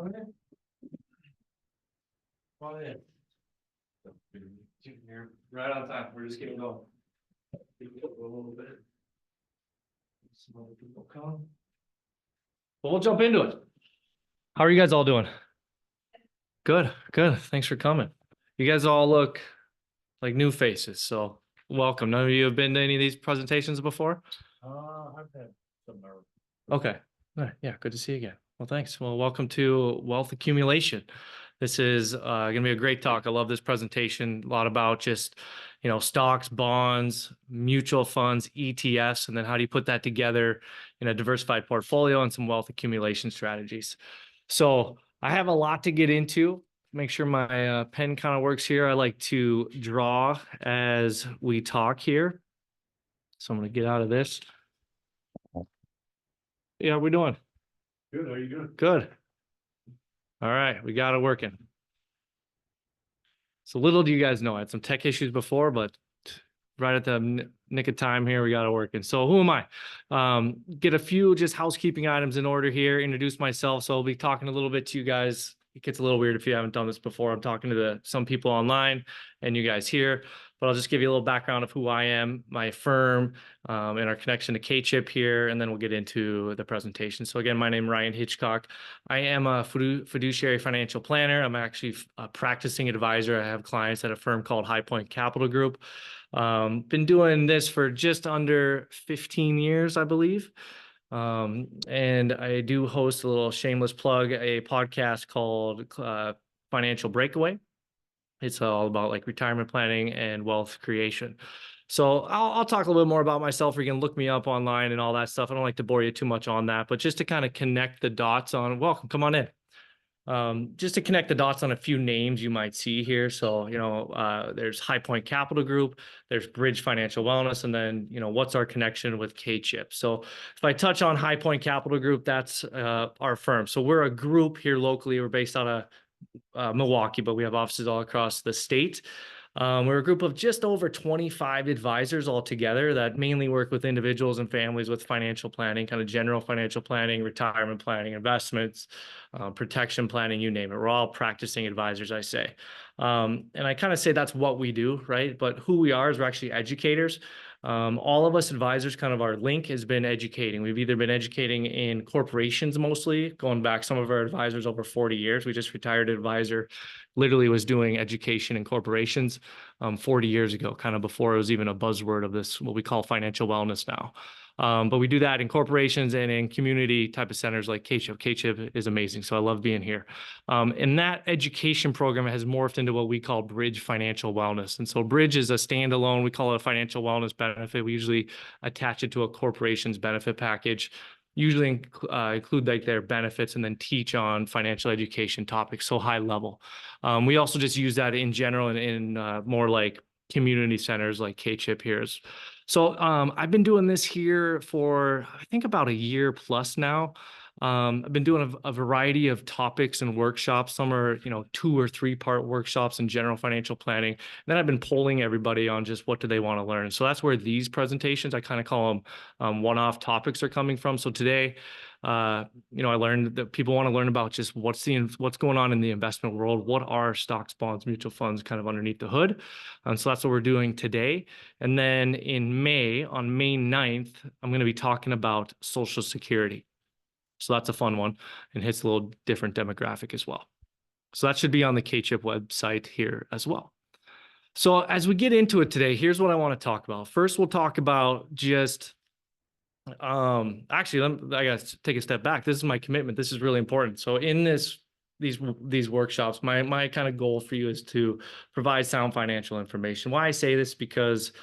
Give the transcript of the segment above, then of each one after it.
Come in. Come on in. You're right on time. We're just getting going. A little bit. Some other people come. Well, we'll jump into it. How are you guys all doing? Good, good. Thanks for coming. You guys all look like new faces, so welcome. None of you have been to any of these presentations before? I've had some. Okay. All right. Yeah, good to see you again. Well, thanks. Well, welcome to Wealth Accumulation. This is going to be a great talk. I love this presentation. A lot about just, stocks, bonds, mutual funds, ETFs, and then how do you put that together in a diversified portfolio and some wealth accumulation strategies. So I have a lot to get into. Make sure my pen kind of works here. I like to draw as we talk here. So I'm going to get out of this. Yeah, we're doing Good. How are you doing? good. All right, we got it working. So little do you guys know, I had some tech issues before, but right at the nick of time here, we got it working. So who am I? Get a few just housekeeping items in order here, introduce myself. So I'll be talking a little bit to you guys. It gets a little weird if you haven't done this before. I'm talking to some people online and you guys here, but I'll just give you a little background of who I am, my firm, and our connection to K-Chip here, and then we'll get into the presentation. So again, my name is Ryan Hitchcock. I am a fiduciary financial planner. I'm actually a practicing advisor. I have clients at a firm called High Point Capital Group. Been doing this for just under 15 years, I believe. And I do host a little shameless plug, a podcast called Financial Breakaway. It's all about like retirement planning and wealth creation. So I'll talk a little bit more about myself. You can look me up online and all that stuff. I don't like to bore you too much on that, but just to kind of connect the dots on, welcome, come on in. Just to connect the dots on a few names you might see here. So, there's High Point Capital Group, there's Bridge Financial Wellness, and then, what's our connection with K-Chip. So if I touch on High Point Capital Group, that's our firm. So we're a group here locally. We're based out of Milwaukee, but we have offices all across the state. We're a group of just over 25 advisors all together that mainly work with individuals and families with financial planning, kind of general financial planning, retirement planning, investments, protection planning, you name it. We're all practicing advisors, I say. And I kind of say that's what we do, right? But who we are is we're actually educators. All of us advisors, kind of our link has been educating. We've either been educating in corporations mostly, going back some of our advisors over 40 years. We just retired advisor, literally was doing education in corporations 40 years ago, kind of before it was even a buzzword of this, what we call financial wellness now. But we do that in corporations and in community type of centers like K-Chip. K-Chip is amazing, so I love being here. And that education program has morphed into what we call Bridge Financial Wellness. And so Bridge is a standalone, we call it a financial wellness benefit. We usually attach it to a corporation's benefit package, usually include like their benefits and then teach on financial education topics, so high level. We also just use that in general in more like community centers like K-Chip here. So I've been doing this here for, I think, about a year plus now. I've been doing a variety of topics and workshops. Some are, 2 or 3 part workshops in general financial planning. And then I've been polling everybody on just what do they want to learn. So that's where these presentations, I kind of call them one-off topics, are coming from. So today, I learned that people want to learn about just what's going on in the investment world. What are stocks, bonds, mutual funds kind of underneath the hood? And so that's what we're doing today. And then in May, on May 9th, I'm going to be talking about Social Security. So that's a fun one and hits a little different demographic as well. So that should be on the K-Chip website here as well. So as we get into it today, here's what I want to talk about. First, we'll talk about just actually, I got to take a step back. This is my commitment. This is really important. So in these workshops, my kind of goal for you is to provide sound financial information. Why I say this, because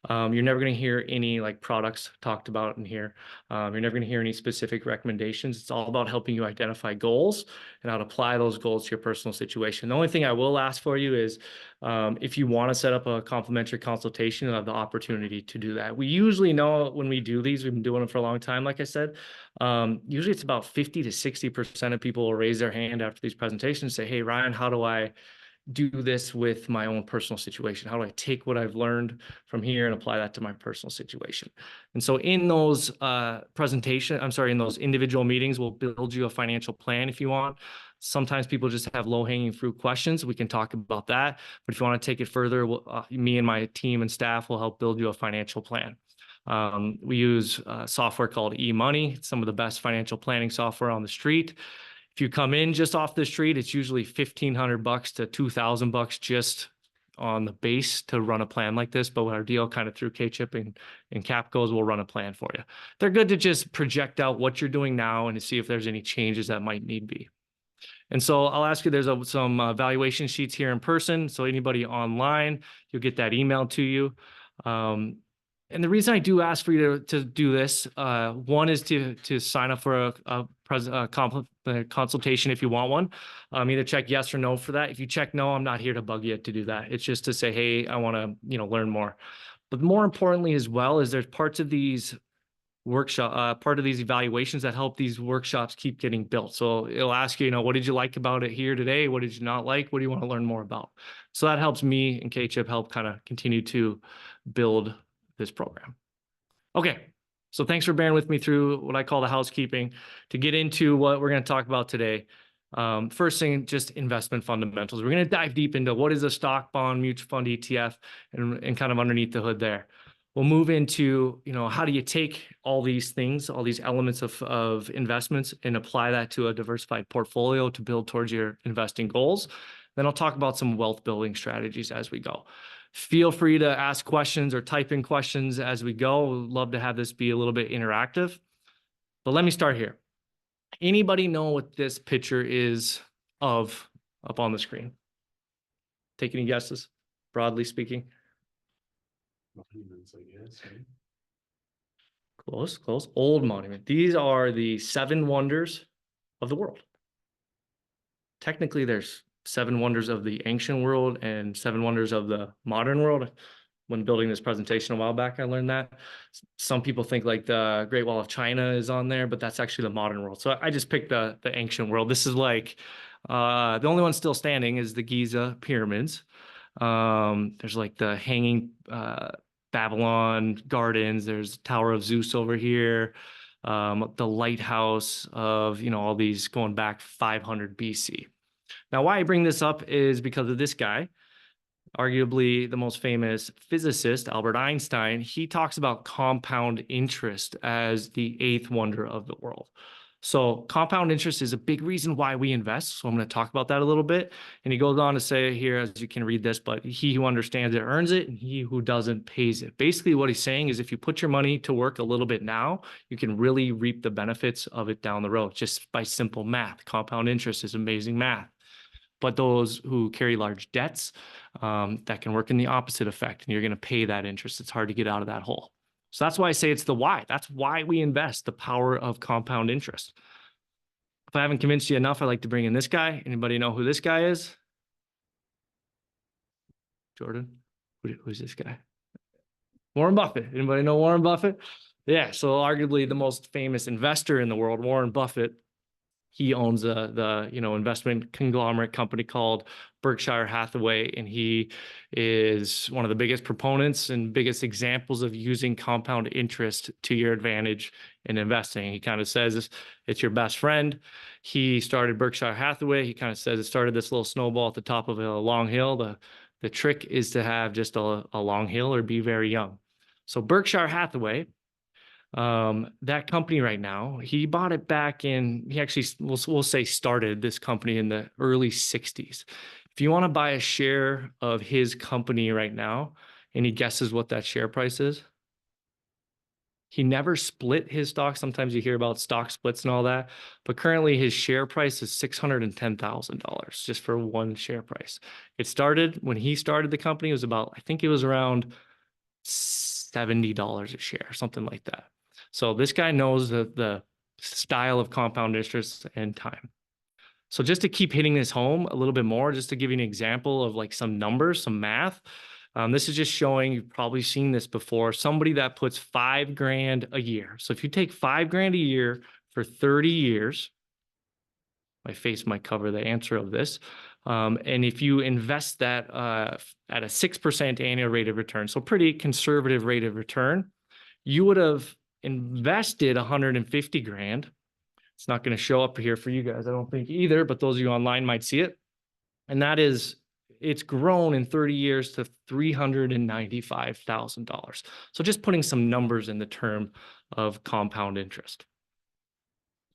you're never going to hear any like products talked about in here. You're never going to hear any specific recommendations. It's all about helping you identify goals and how to apply those goals to your personal situation. The only thing I will ask for you is if you want to set up a complimentary consultation, you'll have the opportunity to do that. We usually know when we do these, we've been doing them for a long time, like I said, usually it's about 50 to 60% of people will raise their hand after these presentations and say, hey, Ryan, how do I do this with my own personal situation? How do I take what I've learned from here and apply that to my personal situation? And so in those in those individual meetings, we'll build you a financial plan if you want. Sometimes people just have low-hanging fruit questions. We can talk about that. But if you want to take it further, me and my team and staff will help build you a financial plan. We use software called eMoney. It's some of the best financial planning software on the street. If you come in just off the street, it's usually $1,500 to $2,000 just on the base to run a plan like this. But with our deal kind of through K-Chip and Capco's, we'll run a plan for you. They're good to just project out what you're doing now and to see if there's any changes that might need be. And so I'll ask you, there's some valuation sheets here in person. So anybody online, you'll get that emailed to you. And the reason I do ask for you to do this, one is to sign up for a consultation if you want one. Either check yes or no for that. If you check no, I'm not here to bug you to do that. It's just to say, hey, I want to learn more. But more importantly as well is there's parts of these part of these evaluations that help these workshops keep getting built. So it'll ask you, what did you like about it here today? What did you not like? What do you want to learn more about? So that helps me and K-Chip help kind of continue to build this program. Okay, so thanks for bearing with me through what I call the housekeeping to get into what we're going to talk about today. First thing, just investment fundamentals. We're going to dive deep into what is a stock, bond, mutual fund, ETF, and kind of underneath the hood there. We'll move into, how do you take all these things, all these elements of investments and apply that to a diversified portfolio to build towards your investing goals. Then I'll talk about some wealth building strategies as we go. Feel free to ask questions or type in questions as we go. We'd love to have this be a little bit interactive. But let me start here. Anybody know what this picture is of up on the screen? Take any guesses, broadly speaking? Monuments, I guess, right? Close. Old monument. These are the 7 wonders of the world. Technically, there's 7 wonders of the ancient world and 7 wonders of the modern world. When building this presentation a while back, I learned that. Some people think like the Great Wall of China is on there, but that's actually the modern world. So I just picked the ancient world. This is like, the only one still standing is the Giza pyramids. There's like the hanging Babylon gardens. There's Tower of Zeus over here. The lighthouse of, all these going back 500 BC. Now, why I bring this up is because of this guy, arguably the most famous physicist, Albert Einstein. He talks about compound interest as the 8th wonder of the world. So compound interest is a big reason why we invest. So I'm going to talk about that a little bit. And he goes on to say here, as you can read this, but he who understands it earns it, and he who doesn't pays it. Basically, what he's saying is if you put your money to work a little bit now, you can really reap the benefits of it down the road, just by simple math. Compound interest is amazing math. But those who carry large debts, that can work in the opposite effect, and you're going to pay that interest. It's hard to get out of that hole. So that's why I say it's the why. That's why we invest, the power of compound interest. If I haven't convinced you enough, I'd like to bring in this guy. Anybody know who this guy is? Jordan? Who's this guy? Warren Buffett. Anybody know Warren Buffett? Yeah, so arguably the most famous investor in the world, Warren Buffett. He owns the investment conglomerate company called Berkshire Hathaway, and he is one of the biggest proponents and biggest examples of using compound interest to your advantage in investing. He kind of says it's your best friend. He started Berkshire Hathaway. He kind of says it started this little snowball at the top of a long hill. The trick is to have just a long hill or be very young. So Berkshire Hathaway, that company right now, he bought it back in, he actually, we'll say started this company in the early 60s. If you want to buy a share of his company right now, any guesses what that share price is? He never split his stock. Sometimes you hear about stock splits and all that, but currently his share price is $610,000 just for one share price. When he started the company, it was about, I think it was around $70 a share, something like that. So this guy knows the style of compound interest and time. So just to keep hitting this home a little bit more, just to give you an example of like some numbers, some math. This is just showing, you've probably seen this before, somebody that puts $5,000 a year. So if you take $5,000 a year for 30 years, my face might cover the answer of this. And if you invest that at a 6% annual rate of return, so pretty conservative rate of return, you would have invested $150,000 It's not going to show up here for you guys, I don't think either, but those of you online might see it. And that is, it's grown in 30 years to $395,000. So just putting some numbers in the term of compound interest.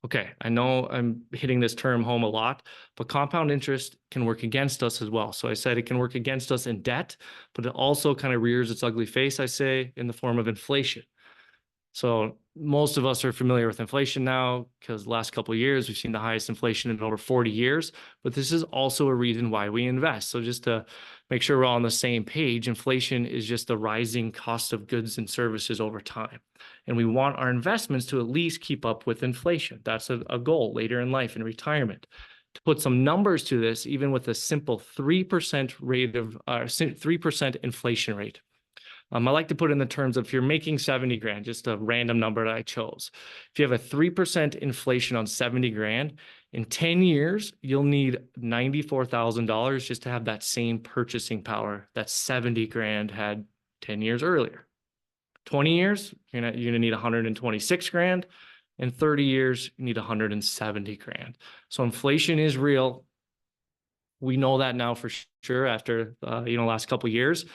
Okay, I know I'm hitting this term home a lot, but compound interest can work against us as well. So I said it can work against us in debt, but it also kind of rears its ugly face, I say, in the form of inflation. So most of us are familiar with inflation now because the last couple of years, we've seen the highest inflation in over 40 years, but this is also a reason why we invest. So just to make sure we're all on the same page, inflation is just the rising cost of goods and services over time. And we want our investments to at least keep up with inflation. That's a goal later in life in retirement. To put some numbers to this, even with a simple 3% rate of 3% inflation rate. I like to put it in the terms of if you're making 70 grand, just a random number that I chose. If you have a 3% inflation on 70 grand, in 10 years, you'll need $94,000 just to have that same purchasing power that 70 grand had 10 years earlier. 20 years, you're gonna need 126 grand. In 30 years, you need 170 grand. So inflation is real. We know that now for sure after last couple of years.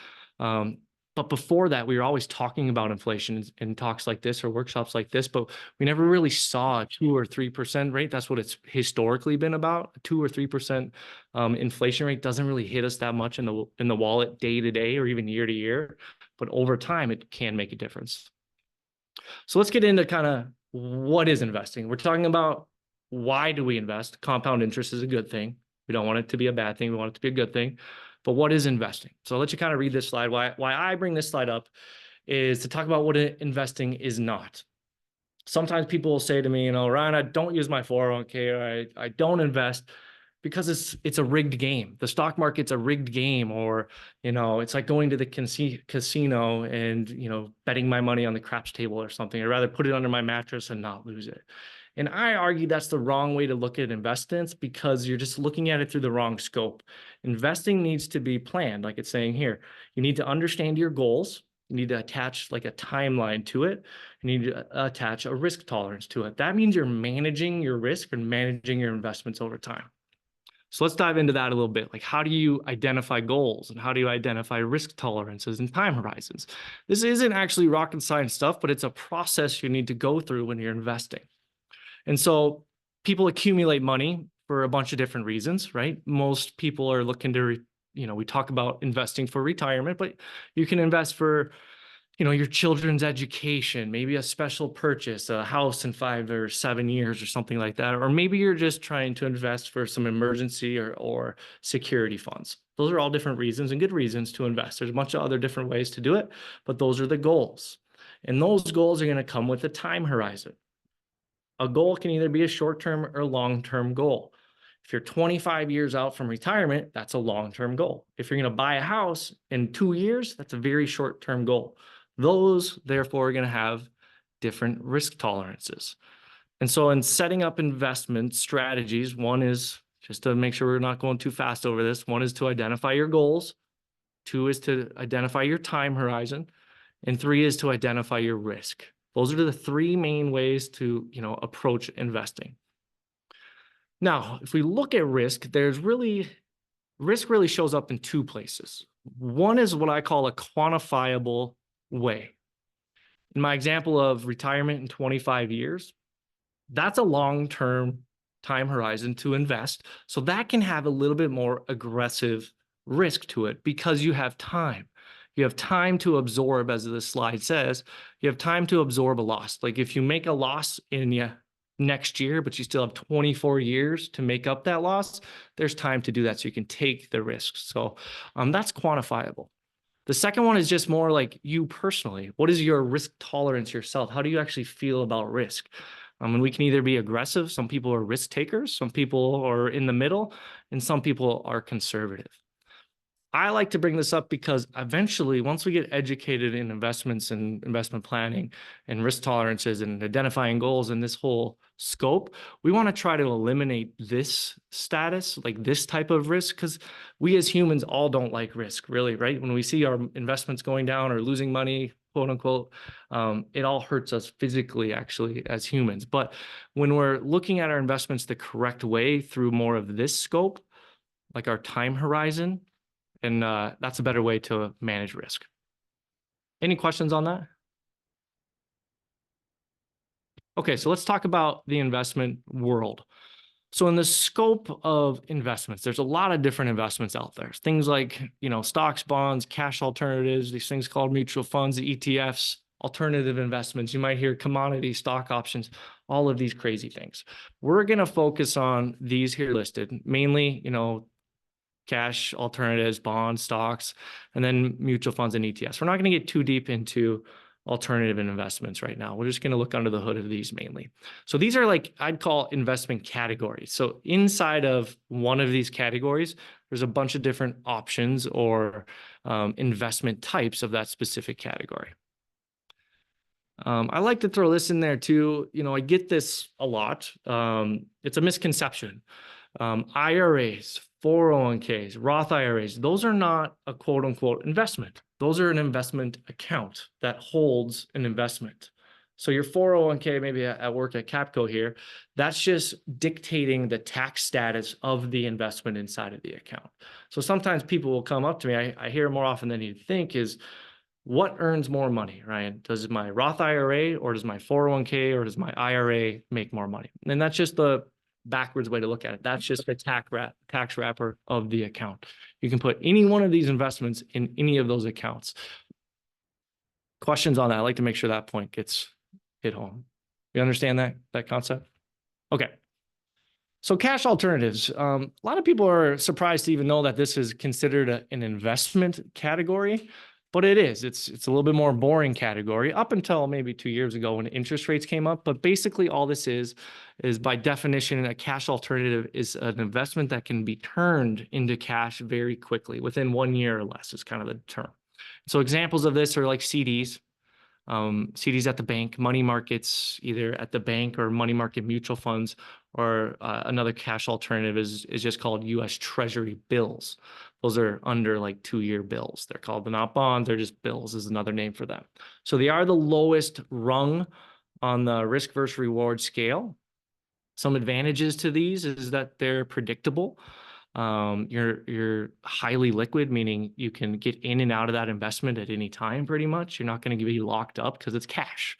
But before that, we were always talking about inflation in talks like this or workshops like this, but we never really saw a 2 or 3% rate. That's what it's historically been about. A 2 or 3% inflation rate doesn't really hit us that much in the wallet day to day or even year to year, but over time it can make a difference. So let's get into kind of what is investing. We're talking about why do we invest? Compound interest is a good thing. We don't want it to be a bad thing. We want it to be a good thing. But what is investing? So I'll let you kind of read this slide. Why I bring this slide up is to talk about what investing is not. Sometimes people will say to me, Ryan, I don't use my 401k or I don't invest because it's a rigged game. The stock market's a rigged game, or, it's like going to the casino and, betting my money on the craps table or something. I'd rather put it under my mattress and not lose it. And I argue that's the wrong way to look at investments because you're just looking at it through the wrong scope. Investing needs to be planned, like it's saying here. You need to understand your goals. You need to attach like a timeline to it. You need to attach a risk tolerance to it. That means you're managing your risk and managing your investments over time. So let's dive into that a little bit. Like, how do you identify goals and how do you identify risk tolerances and time horizons? This isn't actually rocket science stuff, but it's a process you need to go through when you're investing. And so people accumulate money for a bunch of different reasons, right? Most people are looking to, we talk about investing for retirement, but you can invest for, your children's education, maybe a special purchase, a house in 5 or 7 years or something like that. Or maybe you're just trying to invest for some emergency or security funds. Those are all different reasons and good reasons to invest. There's a bunch of other different ways to do it, but those are the goals. And those goals are going to come with a time horizon. A goal can either be a short-term or long-term goal. If you're 25 years out from retirement, that's a long-term goal. If you're going to buy a house in 2 years, that's a very short-term goal. Those, therefore, are going to have different risk tolerances. And so in setting up investment strategies, one is, just to make sure we're not going too fast over this, one is to identify your goals. 2 is to identify your time horizon. And 3 is to identify your risk. Those are the 3 main ways to, approach investing. Now, if we look at risk, risk really shows up in 2 places. One is what I call a quantifiable way. In my example of retirement in 25 years, that's a long-term time horizon to invest. So that can have a little bit more aggressive risk to it because you have time. You have time to absorb, as the slide says, you have time to absorb a loss. Like if you make a loss in next year, but you still have 24 years to make up that loss, there's time to do that so you can take the risks. So that's quantifiable. The second one is just more like you personally. What is your risk tolerance yourself? How do you actually feel about risk? And we can either be aggressive. Some people are risk takers. Some people are in the middle, and some people are conservative. I like to bring this up because eventually, once we get educated in investments and investment planning and risk tolerances and identifying goals and this whole scope, we want to try to eliminate this status, like this type of risk, because we as humans all don't like risk, really, right? When we see our investments going down or losing money, quote unquote, it all hurts us physically, actually, as humans. But when we're looking at our investments the correct way through more of this scope, like our time horizon, and that's a better way to manage risk. Any questions on that? Okay, so let's talk about the investment world. So in the scope of investments, there's a lot of different investments out there. Things like, stocks, bonds, cash alternatives, these things called mutual funds, the ETFs, alternative investments. You might hear commodity, stock options, all of these crazy things. We're going to focus on these here listed, mainly, cash alternatives, bonds, stocks, and then mutual funds and ETFs. We're not going to get too deep into alternative investments right now. We're just going to look under the hood of these mainly. So these are like, I'd call investment categories. So inside of one of these categories, there's a bunch of different options or investment types of that specific category. I like to throw this in there too. I get this a lot. It's a misconception. IRAs, 401ks, Roth IRAs, those are not a quote unquote investment. Those are an investment account that holds an investment. So your 401k, maybe at work at Capco here, that's just dictating the tax status of the investment inside of the account. So sometimes people will come up to me, I hear more often than you'd think, is what earns more money, Ryan? Does my Roth IRA or does my 401k or does my IRA make more money? And that's just the backwards way to look at it. That's just the tax wrapper of the account. You can put any one of these investments in any of those accounts. Questions on that? I'd like to make sure that point gets hit home. You understand that concept? Okay. So cash alternatives. A lot of people are surprised to even know that this is considered an investment category, but it is. It's a little bit more boring category up until maybe 2 years ago when interest rates came up. But basically all this is by definition, a cash alternative is an investment that can be turned into cash very quickly within 1 year or less is kind of the term. So examples of this are like CDs. CDs at the bank, money markets, either at the bank or money market mutual funds, or another cash alternative is just called U.S. Treasury bills. Those are under like 2-year bills. They're called not bonds, they're just bills is another name for them. So they are the lowest rung on the risk versus reward scale. Some advantages to these is that they're predictable. You're highly liquid, meaning you can get in and out of that investment at any time pretty much. You're not going to be locked up because it's cash.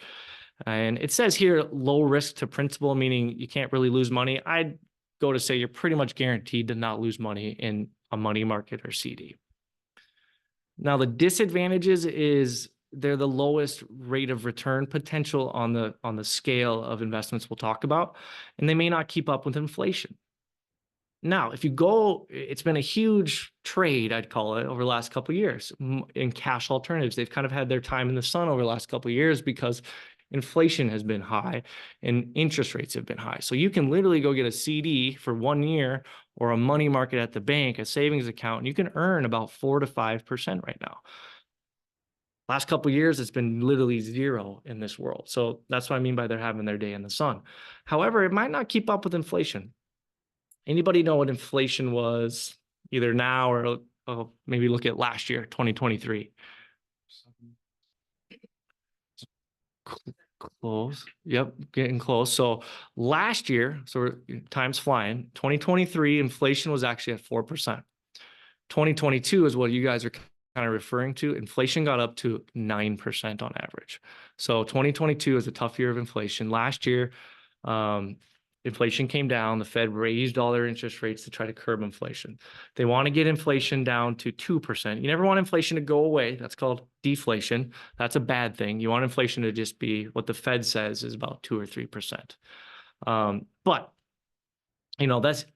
And it says here low risk to principal, meaning you can't really lose money. I'd go to say you're pretty much guaranteed to not lose money in a money market or CD. Now the disadvantages is they're the lowest rate of return potential on the scale of investments we'll talk about, and they may not keep up with inflation. Now, if you go, it's been a huge trade, I'd call it, over the last couple of years in cash alternatives. They've kind of had their time in the sun over the last couple of years because inflation has been high and interest rates have been high. So you can literally go get a CD for 1 year or a money market at the bank, a savings account, and you can earn about 4 to 5% right now. Last couple of years, it's been literally zero in this world. So that's what I mean by they're having their day in the sun. However, it might not keep up with inflation. Anybody know what inflation was either now or maybe look at last year, 2023? Close. Yep, getting close. So last year, so time's flying, 2023, inflation was actually at 4%. 2022 is what you guys are kind of referring to. Inflation got up to 9% on average. So 2022 is a tough year of inflation. Last year, inflation came down. The Fed raised all their interest rates to try to curb inflation. They want to get inflation down to 2%. You never want inflation to go away. That's called deflation. That's a bad thing. You want inflation to just be what the Fed says is about 2 or 3%. But, that's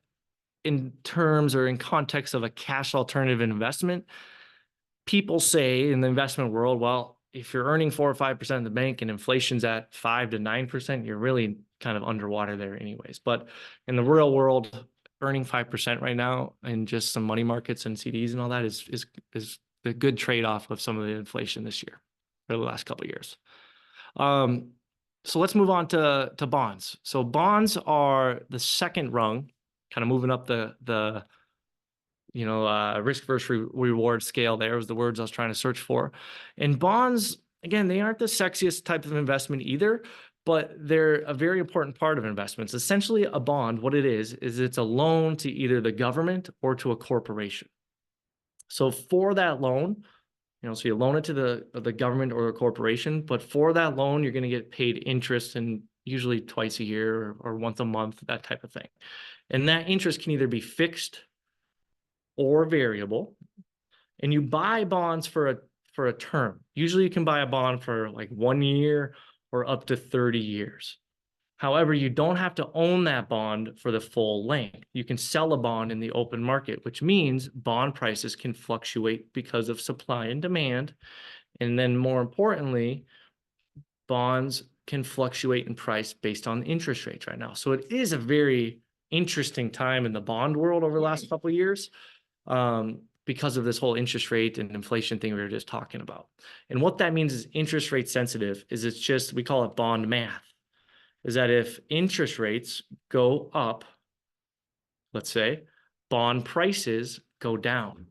in terms or in context of a cash alternative investment. People say in the investment world, well, if you're earning 4 or 5% in the bank and inflation's at 5 to 9%, you're really kind of underwater there anyways. But in the real world, earning 5% right now and just some money markets and CDs and all that is a good trade-off of some of the inflation this year or the last couple of years. So let's move on to bonds. So bonds are the second rung, kind of moving up the risk versus reward scale. There was the words I was trying to search for. And bonds again, they aren't the sexiest type of investment either, but they're a very important part of investments. Essentially, a bond, what it is it's a loan to either the government or to a corporation. So for that loan, so you loan it to the government or a corporation, but for that loan, you're going to get paid interest, and usually twice a year or once a month, that type of thing. And that interest can either be fixed or variable. And you buy bonds for a term. Usually you can buy a bond for like 1 year or up to 30 years. However, you don't have to own that bond for the full length. You can sell a bond in the open market, which means bond prices can fluctuate because of supply and demand. And then more importantly, bonds can fluctuate in price based on interest rates right now. So it is a very interesting time in the bond world over the last couple of years. Because of this whole interest rate and inflation thing we were just talking about. And what that means is interest rate sensitive is it's just, we call it bond math, is that if interest rates go up, let's say, bond prices go down.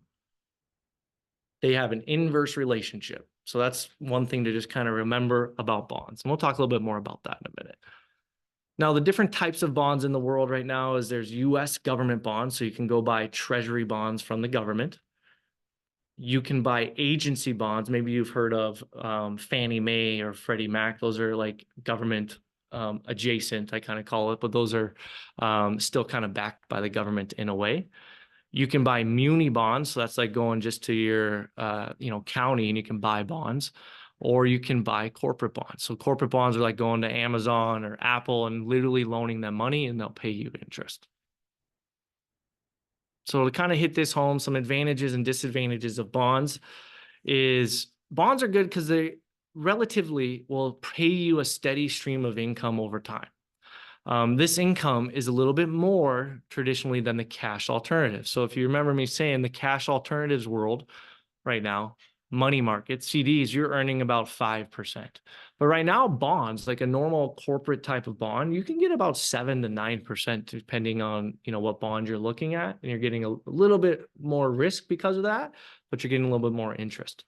They have an inverse relationship. So that's one thing to just kind of remember about bonds. And we'll talk a little bit more about that in a minute. Now, the different types of bonds in the world right now is there's US government bonds. So you can go buy treasury bonds from the government. You can buy agency bonds. Maybe you've heard of Fannie Mae or Freddie Mac. Those are like government adjacent, I kind of call it, but those are still kind of backed by the government in a way. You can buy muni bonds. So that's like going just to your county and you can buy bonds. Or you can buy corporate bonds. So corporate bonds are like going to Amazon or Apple and literally loaning them money and they'll pay you interest. So to kind of hit this home, some advantages and disadvantages of bonds is bonds are good because they relatively will pay you a steady stream of income over time. This income is a little bit more traditionally than the cash alternative. So if you remember me saying the cash alternatives world right now, money market, CDs, you're earning about 5%. But right now, bonds, like a normal corporate type of bond, you can get about 7 to 9%, depending on what bond you're looking at. And you're getting a little bit more risk because of that, but you're getting a little bit more interest.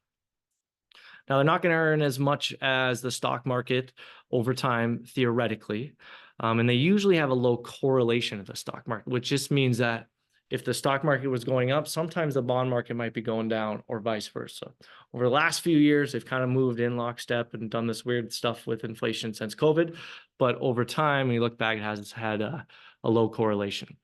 Now, they're not going to earn as much as the stock market over time, theoretically. And they usually have a low correlation to the stock market, which just means that if the stock market was going up, sometimes the bond market might be going down or vice versa. Over the last few years, they've kind of moved in lockstep and done this weird stuff with inflation since COVID. But over time, when you look back, it has had a low correlation.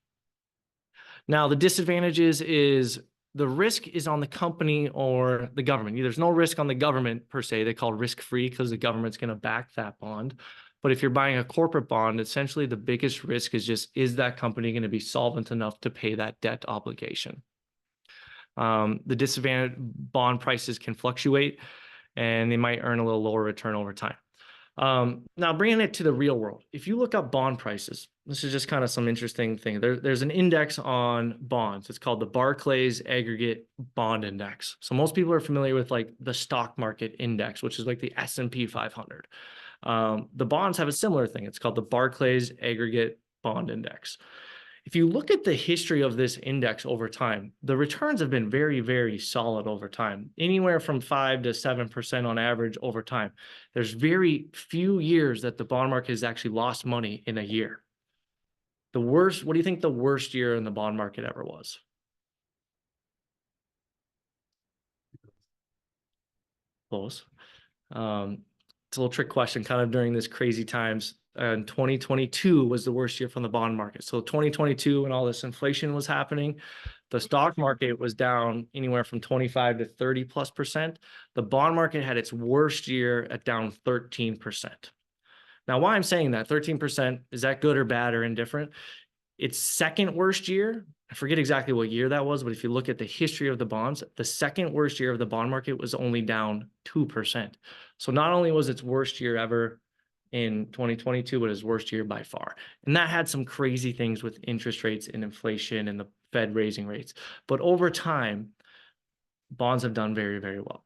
Now, the disadvantages is the risk is on the company or the government. There's no risk on the government per se. They call risk-free because the government's going to back that bond. But if you're buying a corporate bond, essentially the biggest risk is just, is that company going to be solvent enough to pay that debt obligation? The disadvantage, bond prices can fluctuate and they might earn a little lower return over time. Now, bringing it to the real world, if you look up bond prices, this is just kind of some interesting thing. There's an index on bonds. It's called the Barclays Aggregate Bond Index. So most people are familiar with like the stock market index, which is like the S&P 500. The bonds have a similar thing. It's called the Barclays Aggregate Bond Index. If you look at the history of this index over time, the returns have been very, very solid over time, anywhere from 5 to 7% on average over time. There's very few years that the bond market has actually lost money in a year. The worst, what do you think the worst year in the bond market ever was? Close. It's a little trick question kind of during this crazy times. And 2022 was the worst year from the bond market. So 2022, when all this inflation was happening, the stock market was down anywhere from 25 to 30+%. The bond market had its worst year at down 13%. Now, why I'm saying that 13%, is that good or bad or indifferent? Its second worst year, I forget exactly what year that was, but if you look at the history of the bonds, the second worst year of the bond market was only down 2%. So not only was its worst year ever in 2022, but its worst year by far. And that had some crazy things with interest rates and inflation and the Fed raising rates. But over time, bonds have done very, very well.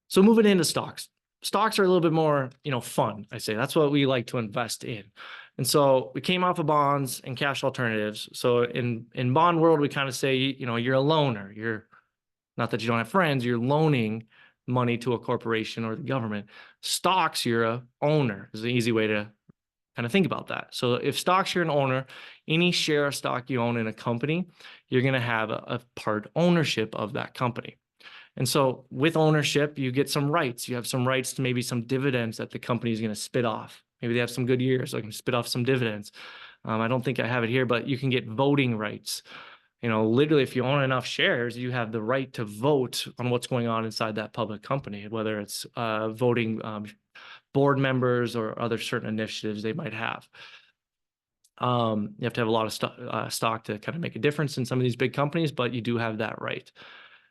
So moving into stocks. Stocks are a little bit more, fun, I say. That's what we like to invest in. And so we came off of bonds and cash alternatives. So in bond world, we kind of say, you're a loaner. You're not that you don't have friends, you're loaning money to a corporation or the government. Stocks, you're a owner, is an easy way to kind of think about that. So if stocks, you're an owner, any share of stock you own in a company, you're going to have a part ownership of that company. And so with ownership, you get some rights. You have some rights to maybe some dividends that the company is going to spit off. Maybe they have some good years, so they can spit off some dividends. I don't think I have it here, but you can get voting rights. Literally, if you own enough shares, you have the right to vote on what's going on inside that public company, whether it's voting board members or other certain initiatives they might have. You have to have a lot of stock to kind of make a difference in some of these big companies, but you do have that right.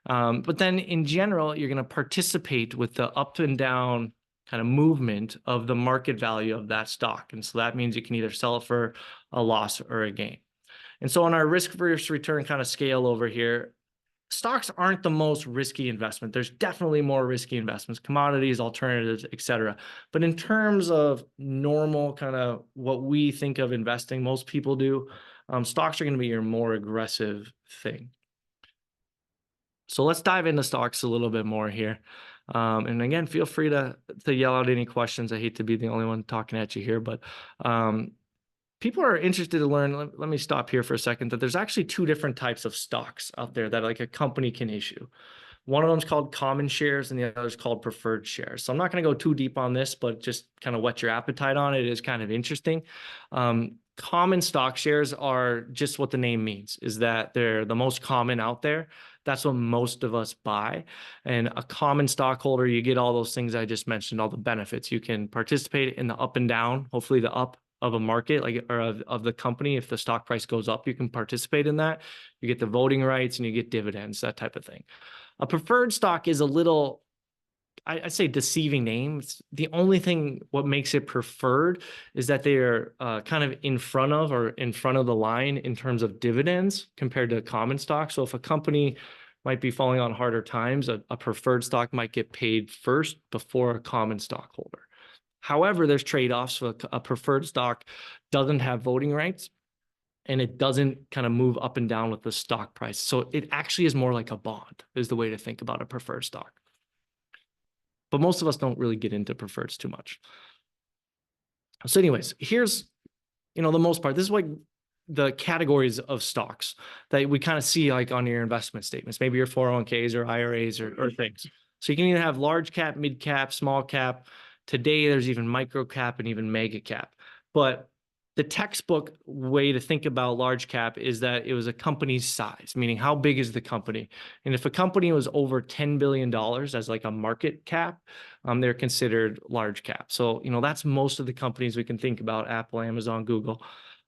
But then in general, you're going to participate with the up and down kind of movement of the market value of that stock. And so that means you can either sell it for a loss or a gain. And so on our risk versus return kind of scale over here, stocks aren't the most risky investment. There's definitely more risky investments, commodities, alternatives, et cetera. But in terms of normal kind of what we think of investing, most people do, stocks are going to be your more aggressive thing. So let's dive into stocks a little bit more here. And again, feel free to yell out any questions. I hate to be the only one talking at you here, but people are interested to learn. Let me stop here for a second, that there's actually two different types of stocks out there that like a company can issue. One of them is called common shares and the other is called preferred shares. So I'm not going to go too deep on this, but just kind of whet your appetite on it. It is kind of interesting. Common stock shares are just what the name means, is that they're the most common out there. That's what most of us buy. And a common stockholder, you get all those things I just mentioned, all the benefits. You can participate in the up and down, hopefully the up of a market, like or of the company. If the stock price goes up, you can participate in that. You get the voting rights and you get dividends, that type of thing. A preferred stock is a little, I'd say, deceiving name. It's the only thing what makes it preferred is that they are kind of in front of the line in terms of dividends compared to common stock. So if a company might be falling on harder times, a preferred stock might get paid first before a common stockholder. However, there's trade-offs. So a preferred stock doesn't have voting rights and it doesn't kind of move up and down with the stock price. So it actually is more like a bond, is the way to think about a preferred stock. But most of us don't really get into preferreds too much. So anyways, here's, the most part. This is like the categories of stocks that we kind of see like on your investment statements, maybe your 401ks or IRAs or things. So you can either have large cap, mid cap, small cap. Today, there's even micro cap and even mega cap. But the textbook way to think about large cap is that it was a company's size, meaning how big is the company? And if a company was over $10 billion as like a market cap, they're considered large cap. So, that's most of the companies we can think about: Apple, Amazon, Google.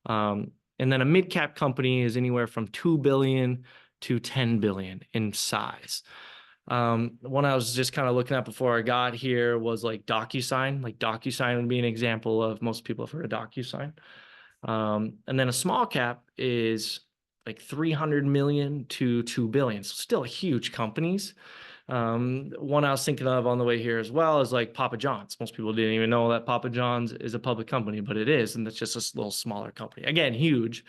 And then a mid cap company is anywhere from 2 billion to 10 billion in size. One I was just kind of looking at before I got here was like DocuSign. Like DocuSign would be an example of, most people have heard of DocuSign. And then a small cap is like 300 million to 2 billion. So still huge companies. One I was thinking of on the way here as well is like Papa John's. Most people didn't even know that Papa John's is a public company, but it is. And it's just a little smaller company. Again, huge.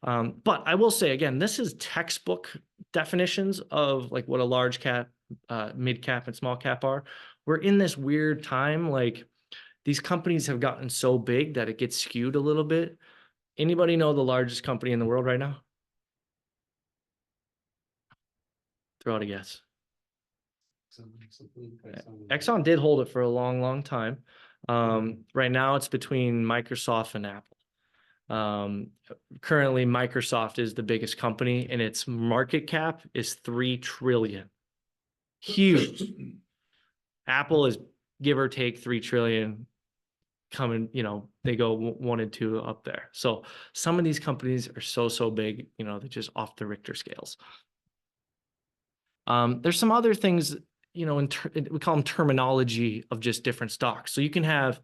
But I will say, again, this is textbook definitions of like what a large cap, mid cap, and small cap are. We're in this weird time, like these companies have gotten so big that it gets skewed a little bit. Anybody know the largest company in the world right now? Throw out a guess. Exxon did hold it for a long, long time. Right now it's between Microsoft and Apple. Currently Microsoft is the biggest company and its market cap is 3 trillion. Huge. Apple is give or take 3 trillion coming, they go 1 and 2 up there. So some of these companies are so big, they're just off the Richter scales. There's some other things, we call them terminology of just different stocks. So you can have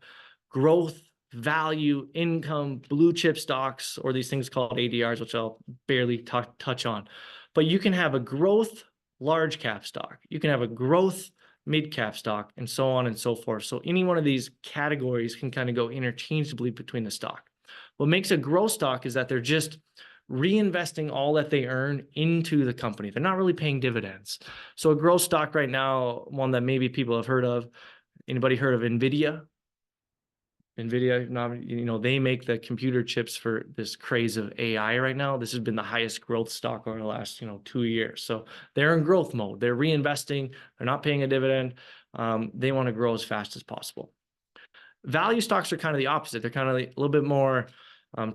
growth, value, income, blue chip stocks, or these things called ADRs, which I'll barely touch on. But you can have a growth large cap stock. You can have a growth mid cap stock, and so on and so forth. So any one of these categories can kind of go interchangeably between the stock. What makes a growth stock is that they're just reinvesting all that they earn into the company. They're not really paying dividends. So a growth stock right now, one that maybe people have heard of, anybody heard of NVIDIA? NVIDIA, they make the computer chips for this craze of AI right now. This has been the highest growth stock over the last, 2 years. So they're in growth mode. They're reinvesting. They're not paying a dividend. They want to grow as fast as possible. Value stocks are kind of the opposite. They're kind of a little bit more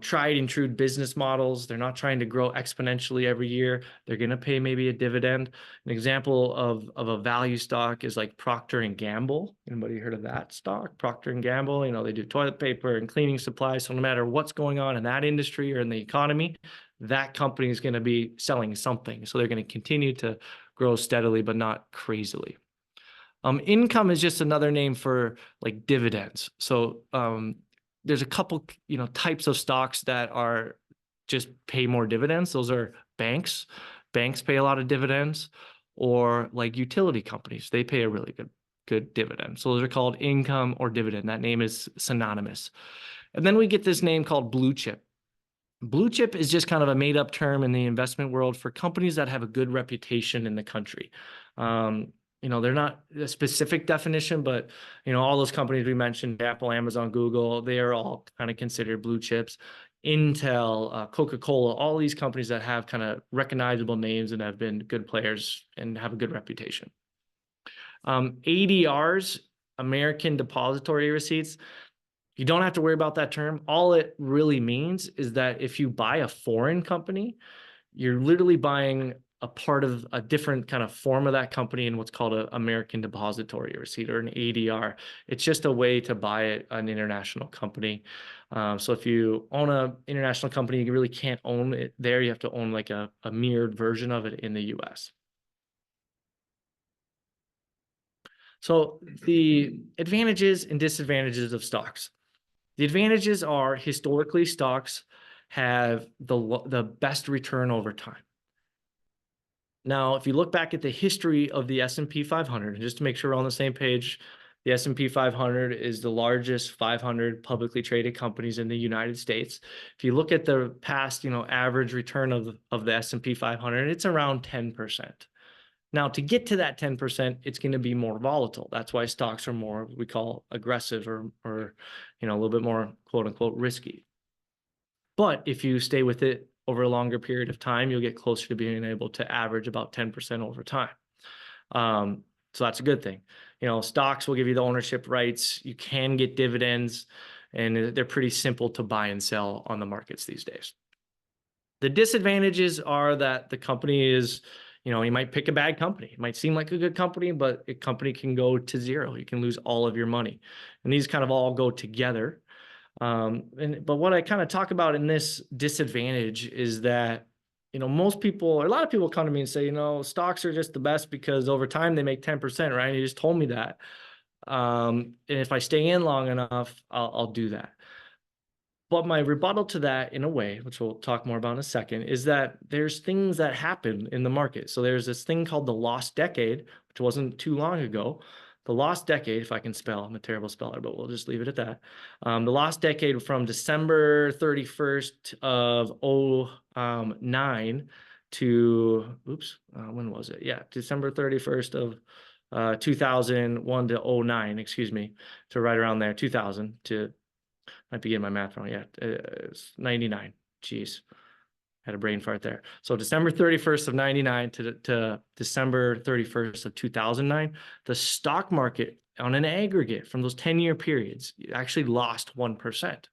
tried and true business models. They're not trying to grow exponentially every year. They're going to pay maybe a dividend. An example of a value stock is like Procter and Gamble. Anybody heard of that stock? Procter and Gamble, they do toilet paper and cleaning supplies. So no matter what's going on in that industry or in the economy, that company is going to be selling something. So they're going to continue to grow steadily, but not crazily. Income is just another name for like dividends. So there's a couple, types of stocks that are just pay more dividends. Those are banks. Banks pay a lot of dividends, or like utility companies. They pay a really good dividend. So those are called income or dividend. That name is synonymous. And then we get this name called blue chip. Blue chip is just kind of a made up term in the investment world for companies that have a good reputation in the country. They're not a specific definition, but, all those companies we mentioned, Apple, Amazon, Google, they are all kind of considered blue chips. Intel, Coca-Cola, all these companies that have kind of recognizable names and have been good players and have a good reputation. ADRs, American Depository Receipts, you don't have to worry about that term. All it really means is that if you buy a foreign company, you're literally buying a part of a different kind of form of that company in what's called an American Depository Receipt, or an ADR. It's just a way to buy an international company. So if you own an international company, you really can't own it there. You have to own like a mirrored version of it in the US. So the advantages and disadvantages of stocks. The advantages are historically stocks have the best return over time. Now, if you look back at the history of the S&P 500, and just to make sure we're on the same page, the S&P 500 is the largest 500 publicly traded companies in the United States. If you look at the past, average return of the S&P 500, it's around 10%. Now, to get to that 10%, it's going to be more volatile. That's why stocks are more, we call aggressive or a little bit more quote unquote risky. But if you stay with it over a longer period of time, you'll get closer to being able to average about 10% over time. So that's a good thing. Stocks will give you the ownership rights. You can get dividends, and they're pretty simple to buy and sell on the markets these days. The disadvantages are that the company is, you might pick a bad company. It might seem like a good company, but a company can go to zero. You can lose all of your money. And these kind of all go together. But what I kind of talk about in this disadvantage is that, most people, or a lot of people come to me and say, stocks are just the best because over time they make 10%, right? And you just told me that. And if I stay in long enough, I'll do that. But my rebuttal to that, in a way, which we'll talk more about in a second, is that there's things that happen in the market. So there's this thing called the lost decade, which wasn't too long ago. The lost decade, if I can spell, I'm a terrible speller, but we'll just leave it at that. The lost decade from December 31st of 2009 to, when was it? Yeah, December 31st of 2001 to 2009, excuse me, to right around there, 2000 to, might be getting my math wrong. Yeah, it's 99. Jeez, had a brain fart there. So December 31st of 99 to December 31st of 2009, the stock market on an aggregate from those 10-year periods actually lost 1%.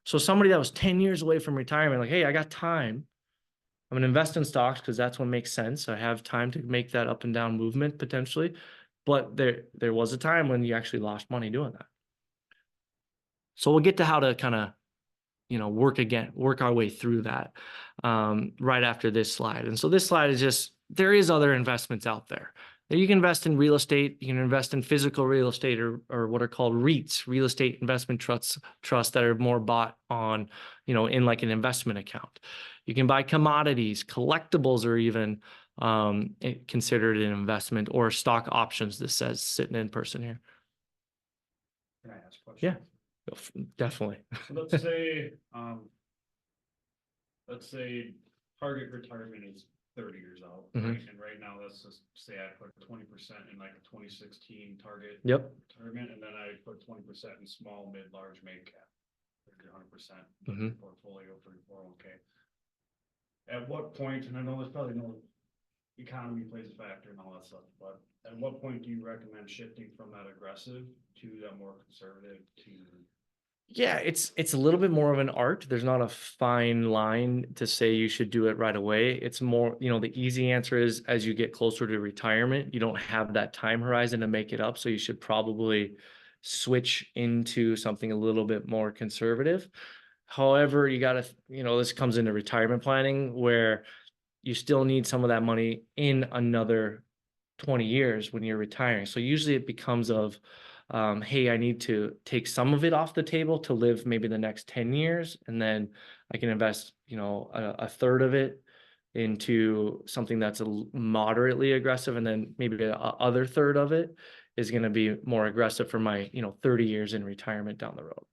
So somebody that was 10 years away from retirement, like, hey, I got time. I'm going to invest in stocks because that's what makes sense. I have time to make that up and down movement potentially. But there was a time when you actually lost money doing that. So we'll get to how to kind of, work our way through that right after this slide. And so this slide is just, there is other investments out there. You can invest in real estate, you can invest in physical real estate or what are called REITs, real estate investment trusts that are more bought on, in like an investment account. You can buy commodities, collectibles are even considered an investment, or stock options. This says sitting in person here. Can I ask a question? Yeah. Definitely. So let's say, let's say target retirement is 30 years out, Mhm. right? And right now, let's just say I put 20% in like a 2016 target Yep. retirement, and then I put 20% in small, mid, large, mid cap. 100% Mhm. portfolio for your 401k. At what point, and I know there's probably no economy plays a factor and all that stuff, but at what point do you recommend shifting from that aggressive to that more conservative to? Yeah, it's a little bit more of an art. There's not a fine line to say you should do it right away. It's more, the easy answer is as you get closer to retirement, you don't have that time horizon to make it up. So you should probably switch into something a little bit more conservative. However, you got to, this comes into retirement planning where you still need some of that money in another 20 years when you're retiring. So usually it becomes of, hey, I need to take some of it off the table to live maybe the next 10 years. And then I can invest, a third of it into something that's moderately aggressive. And then maybe the other third of it is going to be more aggressive for my, 30 years in retirement down the road.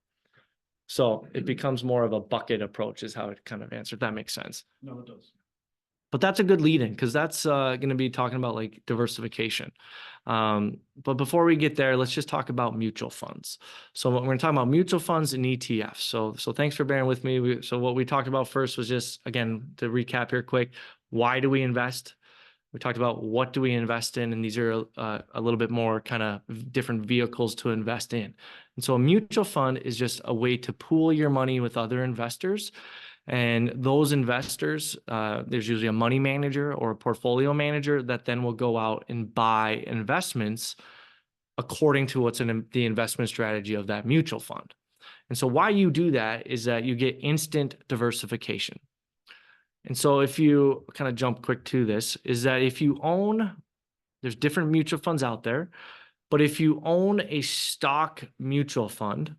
So it becomes more of a bucket approach is how it kind of answered. That makes sense. No, it does. But that's a good lead in because that's going to be talking about like diversification. But before we get there, let's just talk about mutual funds. So we're going to talk about mutual funds and ETFs. So thanks for bearing with me. So what we talked about first was just, again, to recap here quick, why do we invest? We talked about what do we invest in, and these are a little bit more kind of different vehicles to invest in. And so a mutual fund is just a way to pool your money with other investors. And those investors, there's usually a money manager or a portfolio manager that then will go out and buy investments according to what's in the investment strategy of that mutual fund. And so why you do that is that you get instant diversification. And so if you kind of jump quick to this, is that if you own, there's different mutual funds out there, but if you own a stock mutual fund,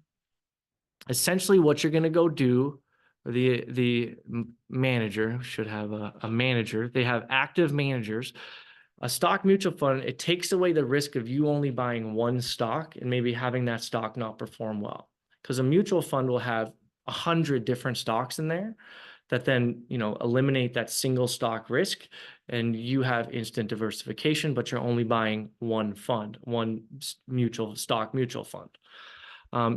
essentially what you're going to go do, the manager should have a manager. They have active managers. A stock mutual fund, it takes away the risk of you only buying one stock and maybe having that stock not perform well. Because a mutual fund will have 100 different stocks in there that then, eliminate that single stock risk, and you have instant diversification, but you're only buying one fund, one mutual fund.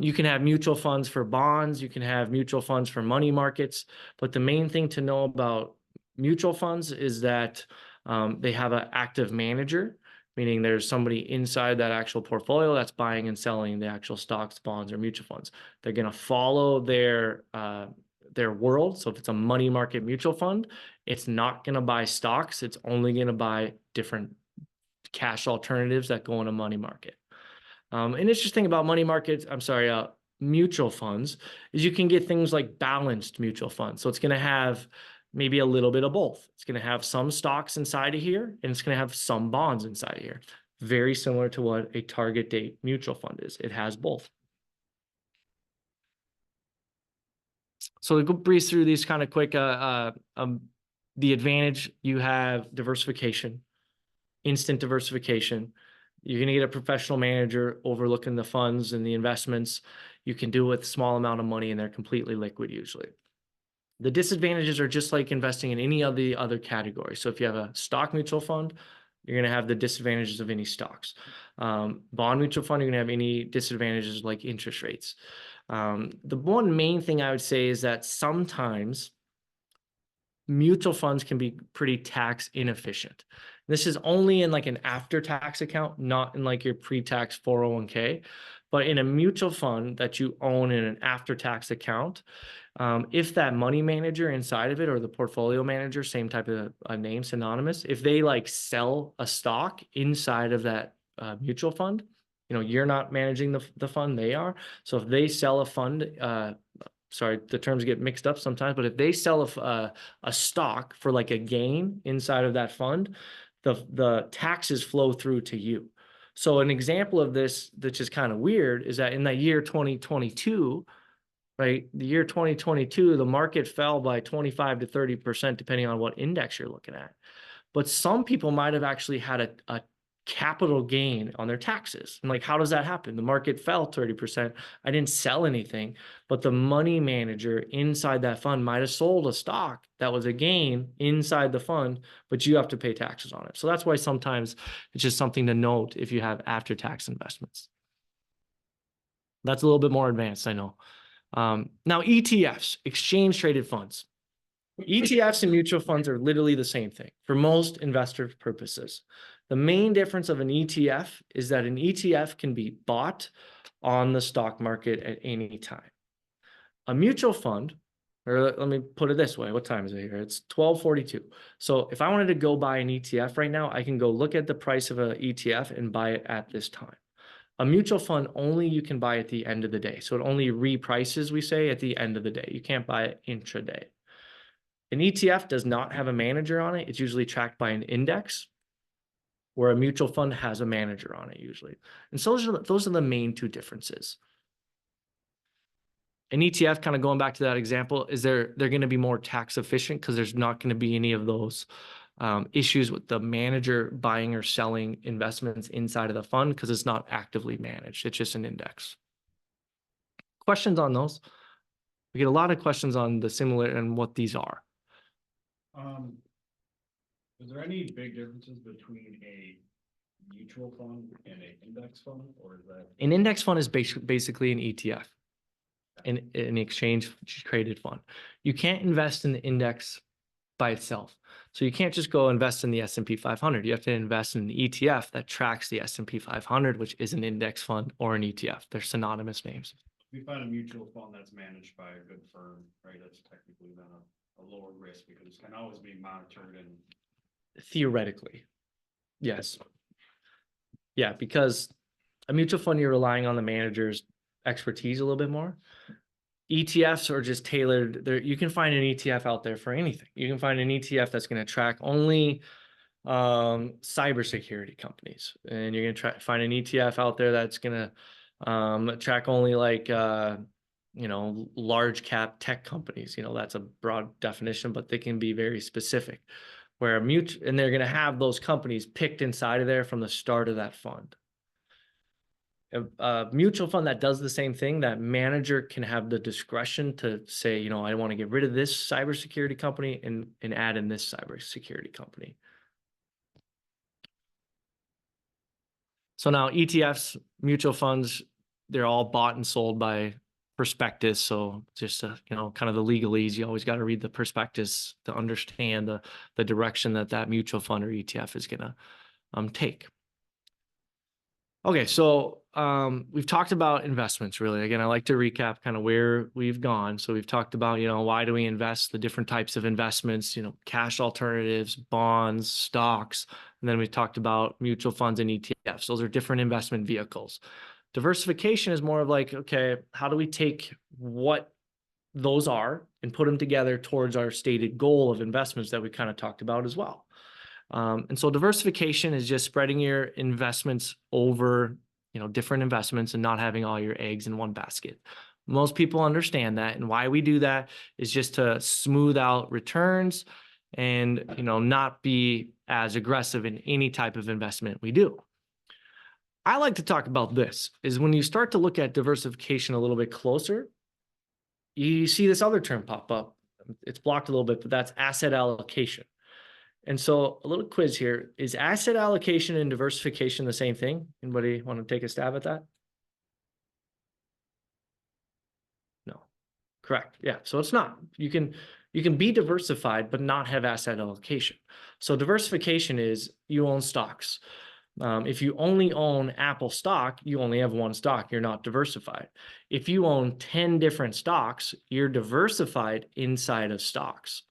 You can have mutual funds for bonds, you can have mutual funds for money markets, but the main thing to know about mutual funds is that they have an active manager, meaning there's somebody inside that actual portfolio that's buying and selling the actual stocks, bonds, or mutual funds. They're going to follow their world. So if it's a money market mutual fund, it's not going to buy stocks. It's only going to buy different cash alternatives that go in a money market. An interesting about mutual funds is you can get things like balanced mutual funds. So it's going to have maybe a little bit of both. It's going to have some stocks inside of here, and it's going to have some bonds inside of here. Very similar to what a target date mutual fund is. It has both. So to go breeze through these kind of quick, the advantage, you have diversification, instant diversification. You're going to get a professional manager overlooking the funds and the investments. You can do it with a small amount of money, and they're completely liquid usually. The disadvantages are just like investing in any of the other categories. So if you have a stock mutual fund, you're going to have the disadvantages of any stocks. Bond mutual fund, you're going to have any disadvantages like interest rates. The one main thing I would say is that sometimes mutual funds can be pretty tax inefficient. This is only in like an after-tax account, not in like your pre-tax 401k, but in a mutual fund that you own in an after-tax account, if that money manager inside of it or the portfolio manager, same type of name, synonymous, if they like sell a stock inside of that mutual fund, you're not managing the fund, they are. So if they sell a fund, sorry, the terms get mixed up sometimes, but if they sell a stock for like a gain inside of that fund, the taxes flow through to you. So an example of this that's just kind of weird is that in the year 2022, right, the year 2022, the market fell by 25 to 30%, depending on what index you're looking at. But some people might have actually had a capital gain on their taxes. And like, how does that happen? The market fell 30%. I didn't sell anything, but the money manager inside that fund might have sold a stock that was a gain inside the fund, but you have to pay taxes on it. So that's why sometimes it's just something to note if you have after-tax investments. That's a little bit more advanced, I know. Now, ETFs, exchange traded funds. ETFs and mutual funds are literally the same thing for most investor purposes. The main difference of an ETF is that an ETF can be bought on the stock market at any time. A mutual fund, or let me put it this way, what time is it here? It's 12:42. So if I wanted to go buy an ETF right now, I can go look at the price of an ETF and buy it at this time. A mutual fund only you can buy at the end of the day. So it only reprices, we say, at the end of the day. You can't buy it intraday. An ETF does not have a manager on it. It's usually tracked by an index, where a mutual fund has a manager on it usually. And so those are the main two differences. An ETF, kind of going back to that example, is they're going to be more tax efficient because there's not going to be any of those issues with the manager buying or selling investments inside of the fund because it's not actively managed. It's just an index. Questions on those? We get a lot of questions on the similar and what these are. Is there any big differences between a mutual fund and an index fund, or is that? An index fund is basically an ETF, an exchange traded fund. You can't invest in the index by itself. So you can't just go invest in the S&P 500. You have to invest in an ETF that tracks the S&P 500, which is an index fund or an ETF. They're synonymous names. We find a mutual fund that's managed by a good firm, right? That's technically then a lower risk because it can always be monitored and. Theoretically, yes. Yeah, because a mutual fund, you're relying on the manager's expertise a little bit more. ETFs are just tailored. You can find an ETF out there for anything. You can find an ETF that's going to track only cybersecurity companies, and you're going to find an ETF out there that's going to track only like large cap tech companies. That's a broad definition, but they can be very specific. Where and they're going to have those companies picked inside of there from the start of that fund. A mutual fund that does the same thing, that manager can have the discretion to say, I want to get rid of this cybersecurity company and add in this cybersecurity company. So now ETFs, mutual funds, they're all bought and sold by prospectus. So just kind of the legalese, you always got to read the prospectus to understand the direction that mutual fund or ETF is going to take. Okay, so we've talked about investments really. Again, I like to recap kind of where we've gone. So we've talked about, why do we invest, the different types of investments, cash alternatives, bonds, stocks, and then we talked about mutual funds and ETFs. Those are different investment vehicles. Diversification is more of like, okay, how do we take what those are and put them together towards our stated goal of investments that we kind of talked about as well. And so diversification is just spreading your investments over, different investments and not having all your eggs in one basket. Most people understand that. And why we do that is just to smooth out returns and, not be as aggressive in any type of investment we do. I like to talk about this is when you start to look at diversification a little bit closer, you see this other term pop up. It's blocked a little bit, but that's asset allocation. And so a little quiz here, is asset allocation and diversification the same thing? Anybody want to take a stab at that? No, correct. Yeah, so it's not. You can be diversified, but not have asset allocation. So diversification is you own stocks. If you only own Apple stock, you only have one stock. You're not diversified. If you own 10 different stocks, you're diversified inside of stocks.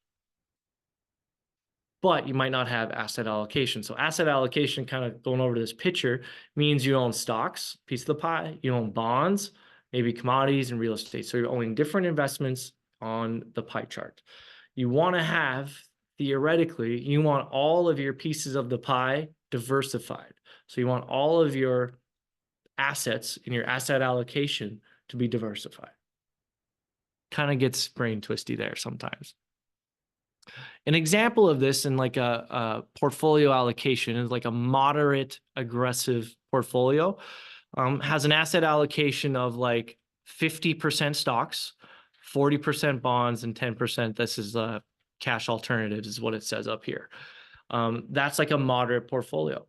But you might not have asset allocation. So asset allocation, kind of going over to this picture, means you own stocks, piece of the pie, you own bonds, maybe commodities and real estate. So you're owning different investments on the pie chart. You want to have, theoretically, you want all of your pieces of the pie diversified. So you want all of your assets in your asset allocation to be diversified. Kind of gets brain twisty there sometimes. An example of this in like a portfolio allocation is like a moderate aggressive portfolio, has an asset allocation of like 50% stocks, 40% bonds, and 10%. This is cash alternatives is what it says up here. That's like a moderate portfolio.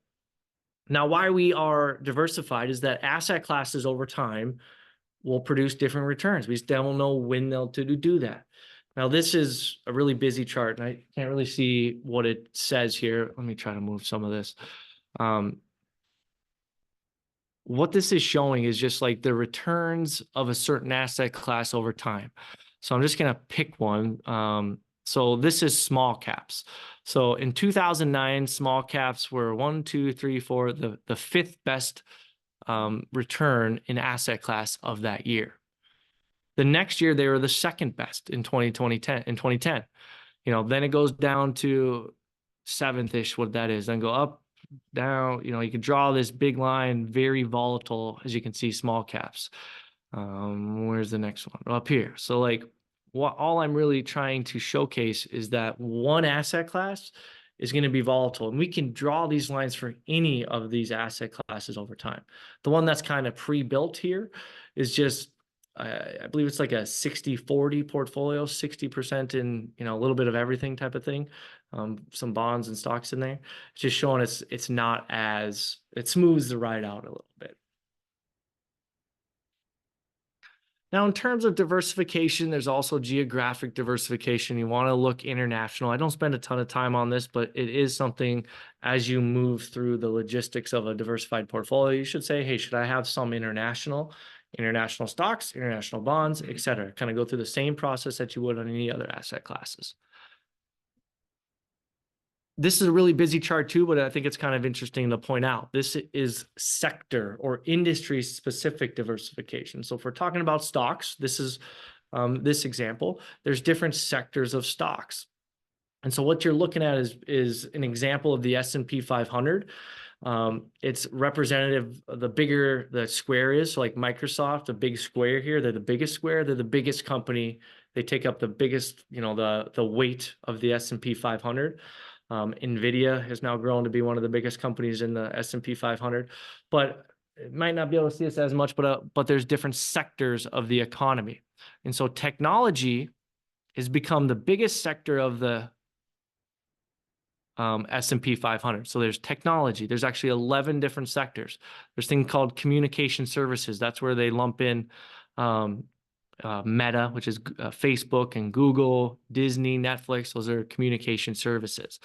Now, why we are diversified is that asset classes over time will produce different returns. We just don't know when they'll do that. Now, this is a really busy chart, and I can't really see what it says here. Let me try to move some of this. What this is showing is just like the returns of a certain asset class over time. So I'm just going to pick one. So this is small caps. So in 2009, small caps were 1, 2, 3, 4, the fifth best return in asset class of that year. The next year, they were the second best in 2010. Then it goes down to seventh-ish, what that is, then go up, down. You can draw this big line, very volatile, as you can see, small caps. Where's the next one? Up here. So like all I'm really trying to showcase is that one asset class is going to be volatile. And we can draw these lines for any of these asset classes over time. The one that's kind of pre-built here is just, I believe it's like a 60-40 portfolio, 60% in, a little bit of everything type of thing. Some bonds and stocks in there. It's just showing it's not as, it smooths the ride out a little bit. Now, in terms of diversification, there's also geographic diversification. You want to look international. I don't spend a ton of time on this, but it is something as you move through the logistics of a diversified portfolio, you should say, hey, should I have some international stocks, international bonds, et cetera? Kind of go through the same process that you would on any other asset classes. This is a really busy chart too, but I think it's kind of interesting to point out. This is sector or industry specific diversification. So if we're talking about stocks, this is this example, there's different sectors of stocks. And so what you're looking at is an example of the S&P 500. It's representative of the bigger the square is. So like Microsoft, the big square here, they're the biggest square, they're the biggest company. They take up the biggest, the weight of the S&P 500. NVIDIA has now grown to be one of the biggest companies in the S&P 500, but it might not be able to see this as much, but there's different sectors of the economy. And so technology has become the biggest sector of the S&P 500. So there's technology. There's actually 11 different sectors. There's a thing called communication services. That's where they lump in Meta, which is Facebook and Google, Disney, Netflix. Those are communication services.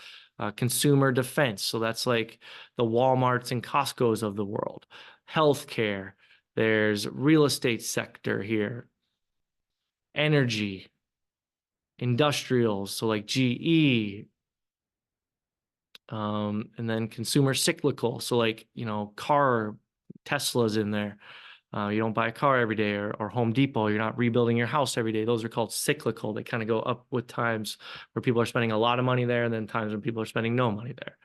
Consumer defense. So that's like the Walmarts and Costco's of the world. Healthcare. There's real estate sector here. Energy. Industrials. So like GE. And then consumer cyclical. So like, car, Tesla's in there. You don't buy a car every day, or Home Depot. You're not rebuilding your house every day. Those are called cyclical. They kind of go up with times where people are spending a lot of money there, and then times when people are spending no money there.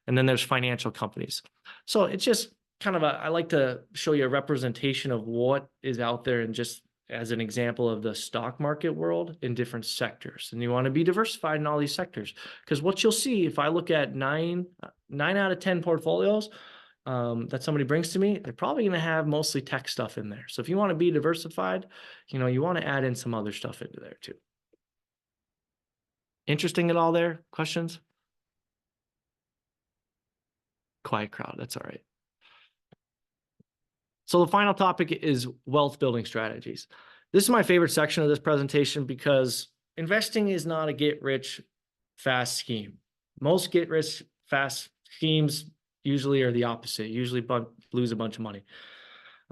And then there's financial companies. So it's just kind of I like to show you a representation of what is out there, and just as an example of the stock market world in different sectors. And you want to be diversified in all these sectors, because what you'll see if I look at nine out of 10 portfolios that somebody brings to me, they're probably going to have mostly tech stuff in there. So if you want to be diversified, you want to add in some other stuff into there too. Interesting at all there? Questions? Quiet crowd. That's all right. So the final topic is wealth building strategies. This is my favorite section of this presentation because investing is not a get rich fast scheme. Most get rich fast schemes usually are the opposite, usually lose a bunch of money.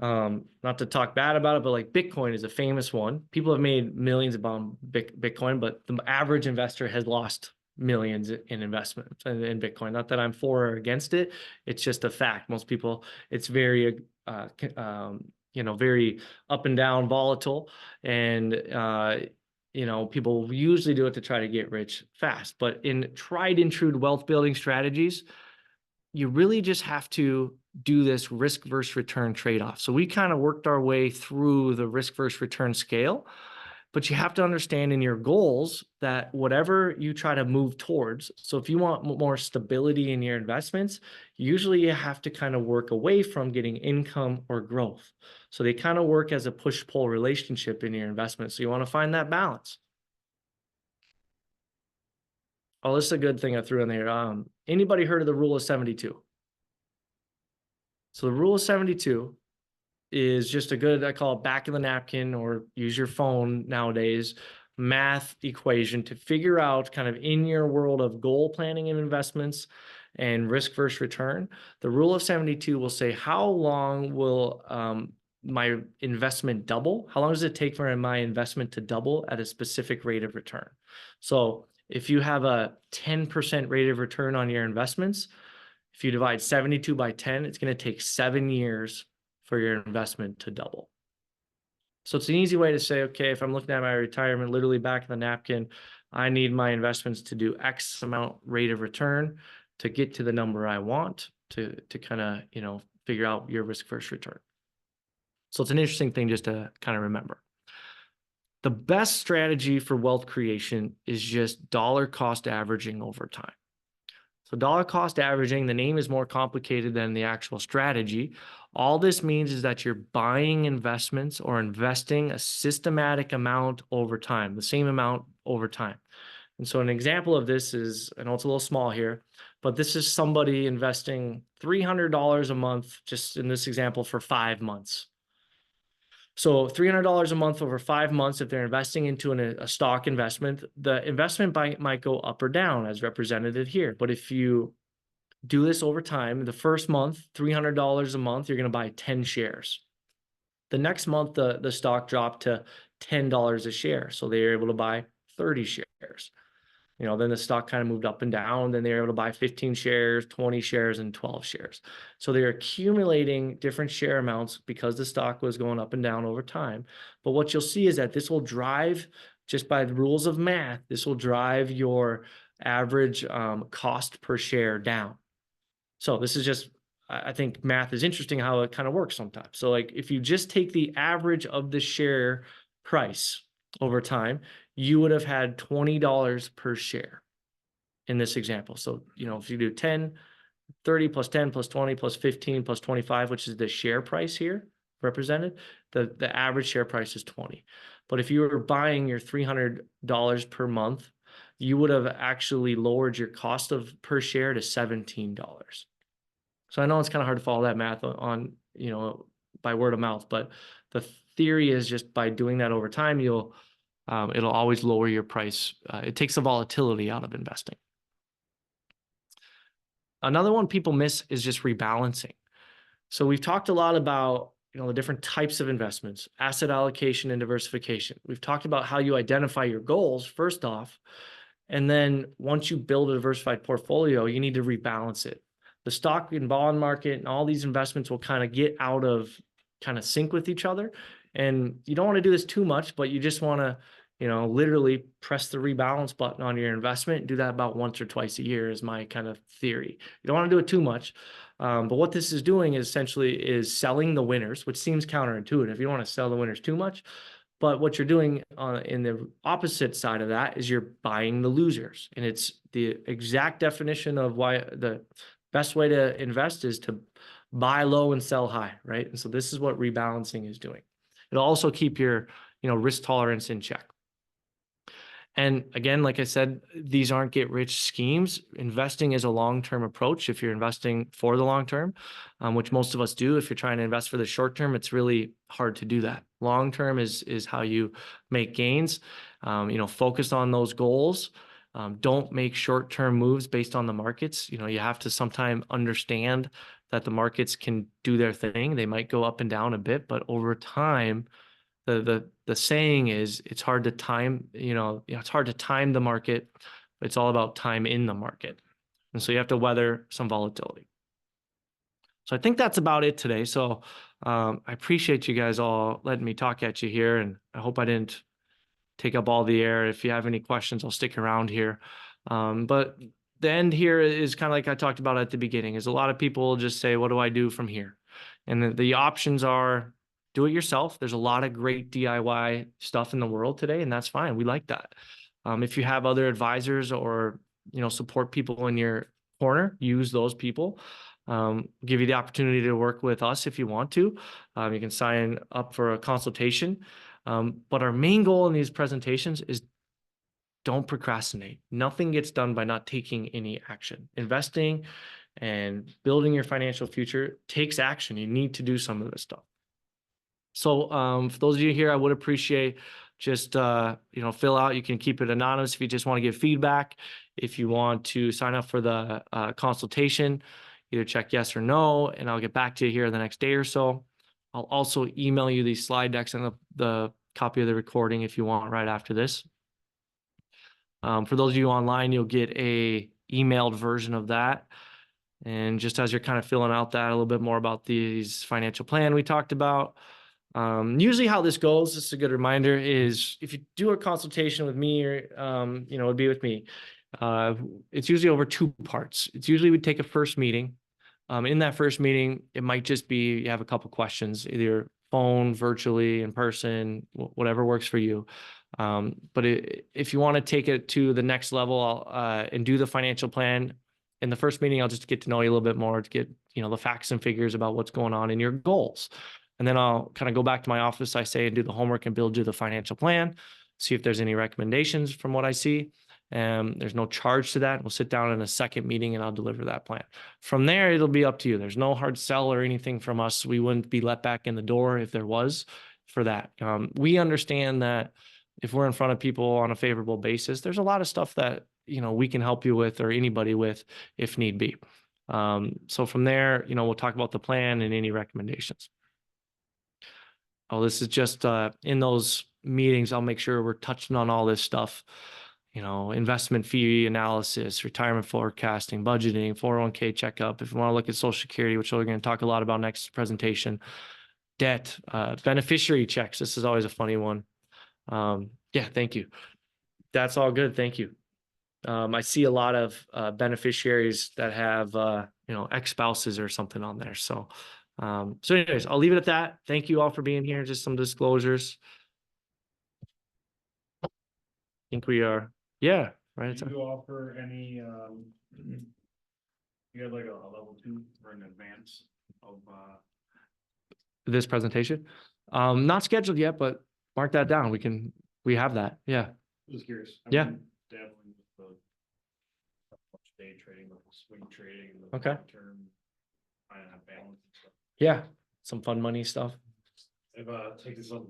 Not to talk bad about it, but like Bitcoin is a famous one. People have made millions about Bitcoin, but the average investor has lost millions in investment in Bitcoin. Not that I'm for or against it. It's just a fact. Most people, it's very, very up and down, volatile. And, people usually do it to try to get rich fast. But in tried and true wealth building strategies, you really just have to do this risk versus return trade-off. So we kind of worked our way through the risk versus return scale. But you have to understand in your goals that whatever you try to move towards, so if you want more stability in your investments, usually you have to kind of work away from getting income or growth. So they kind of work as a push-pull relationship in your investment. So you want to find that balance. Oh, this is a good thing I threw in there. Anybody heard of the rule of 72? So the rule of 72 is just a good, I call it back of the napkin, or use your phone nowadays, math equation to figure out kind of in your world of goal planning and investments and risk versus return. The rule of 72 will say, how long will my investment double? How long does it take for my investment to double at a specific rate of return? So if you have a 10% rate of return on your investments, if you divide 72 by 10, it's going to take 7 years for your investment to double. So it's an easy way to say, okay, if I'm looking at my retirement, literally back of the napkin, I need my investments to do X amount rate of return to get to the number I want to kind of, figure out your risk versus return. So it's an interesting thing just to kind of remember. The best strategy for wealth creation is just dollar cost averaging over time. So dollar cost averaging, the name is more complicated than the actual strategy. All this means is that you're buying investments or investing a systematic amount over time, the same amount over time. And so an example of this is, I know it's a little small here, but this is somebody investing $300 a month, just in this example, for 5 months. So $300 a month over 5 months, if they're investing into a stock investment, the investment might go up or down as represented here. But if you do this over time, the first month, $300 a month, you're going to buy 10 shares. The next month, the stock dropped to $10 a share. So they were able to buy 30 shares. Then the stock kind of moved up and down. Then they were able to buy 15 shares, 20 shares, and 12 shares. So they're accumulating different share amounts because the stock was going up and down over time. But what you'll see is that this will drive, just by the rules of math, this will drive your average cost per share down. So this is just, I think math is interesting how it kind of works sometimes. So like if you just take the average of the share price over time, you would have had $20 per share in this example. So, if you do 10, 30 plus 10 plus 20 plus 15 plus 25, which is the share price here represented, the average share price is 20. But if you were buying your $300 per month, you would have actually lowered your cost of per share to $17. So I know it's kind of hard to follow that math on, by word of mouth, but the theory is just by doing that over time, it'll always lower your price. It takes the volatility out of investing. Another one people miss is just rebalancing. So we've talked a lot about, the different types of investments, asset allocation and diversification. We've talked about how you identify your goals first off, and then once you build a diversified portfolio, you need to rebalance it. The stock and bond market and all these investments will kind of get out of kind of sync with each other. And you don't want to do this too much, but you just want to, literally press the rebalance button on your investment. Do that about once or twice a year is my kind of theory. You don't want to do it too much. But what this is doing is essentially selling the winners, which seems counterintuitive. You don't want to sell the winners too much. But what you're doing in the opposite side of that is you're buying the losers. And it's the exact definition of why the best way to invest is to buy low and sell high, right? And so this is what rebalancing is doing. It'll also keep your, risk tolerance in check. And again, like I said, these aren't get rich schemes. Investing is a long-term approach. If you're investing for the long term, which most of us do, if you're trying to invest for the short term, it's really hard to do that. Long term is how you make gains. Focus on those goals. Don't make short-term moves based on the markets. You have to sometimes understand that the markets can do their thing. They might go up and down a bit, but over time, the saying is it's hard to time, it's hard to time the market. It's all about time in the market. And so you have to weather some volatility. So I think that's about it today. So I appreciate you guys all letting me talk at you here. And I hope I didn't take up all the air. If you have any questions, I'll stick around here. But the end here is kind of like I talked about at the beginning, is a lot of people just say, what do I do from here? And the options are do it yourself. There's a lot of great DIY stuff in the world today, and that's fine. We like that. If you have other advisors or, support people in your corner, use those people. Give you the opportunity to work with us if you want to. You can sign up for a consultation. But our main goal in these presentations is don't procrastinate. Nothing gets done by not taking any action. Investing and building your financial future takes action. You need to do some of this stuff. So for those of you here, I would appreciate just, fill out. You can keep it anonymous if you just want to give feedback. If you want to sign up for the consultation, either check yes or no, and I'll get back to you here the next day or so. I'll also email you these slide decks and the copy of the recording if you want right after this. For those of you online, you'll get a emailed version of that. And just as you're kind of filling out that, a little bit more about these financial plan we talked about. Usually how this goes, this is a good reminder, is if you do a consultation with me or, it'd be with me. It's usually over 2 parts. It's usually we take a first meeting. In that first meeting, it might just be, you have a couple questions, either phone, virtually, in person, whatever works for you. But if you want to take it to the next level, and do the financial plan, in the first meeting, I'll just get to know you a little bit more to get, the facts and figures about what's going on in your goals. And then I'll kind of go back to my office, I say, and do the homework and do the financial plan, see if there's any recommendations from what I see. There's no charge to that. We'll sit down in a second meeting and I'll deliver that plan. From there, it'll be up to you. There's no hard sell or anything from us. We wouldn't be let back in the door if there was for that. We understand that if we're in front of people on a favorable basis, there's a lot of stuff that, we can help you with or anybody with if need be. So from there, we'll talk about the plan and any recommendations. Oh, this is just in those meetings, I'll make sure we're touching on all this stuff, investment fee analysis, retirement forecasting, budgeting, 401k checkup. If you want to look at Social Security, which we're going to talk a lot about next presentation, debt, beneficiary checks. This is always a funny one. Yeah, thank you. That's all good. Thank you. I see a lot of beneficiaries that have, ex-spouses or something on there. So anyways, I'll leave it at that. Thank you all for being here. Just some disclosures. I think we are, yeah, right. Do you offer any, you have like a level 2 or an advance of, This presentation? Not scheduled yet, but mark that down. We have that. Yeah. just curious. Yeah. Dabbling with the day trading, with swing trading, Okay. Term, trying to have balance and stuff. Yeah. Some fun money stuff. I've taken some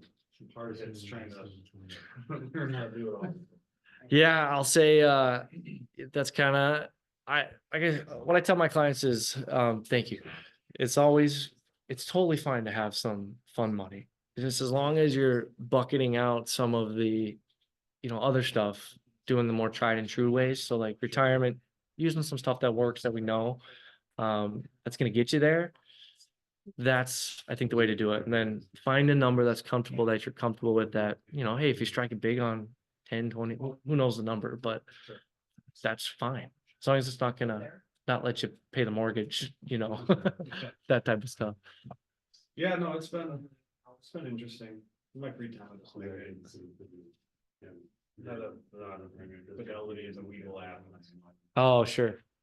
hard hits trying to learn how to do it all. Yeah, I'll say that's kind of I guess what I tell my clients is thank you. It's totally fine to have some fun money. Just as long as you're bucketing out some of the other stuff, doing the more tried and true ways. So like retirement, using some stuff that works that we know that's going to get you there. That's, I think, the way to do it. And then find a number that's comfortable, that you're comfortable with, that, hey, if you strike it big on 10, 20, who knows the number, but that's fine. As long as it's not gonna not let you pay the mortgage, that type of stuff. Yeah, no, it's been interesting. In my free time, it's like Fidelity is a legal app. Oh, sure.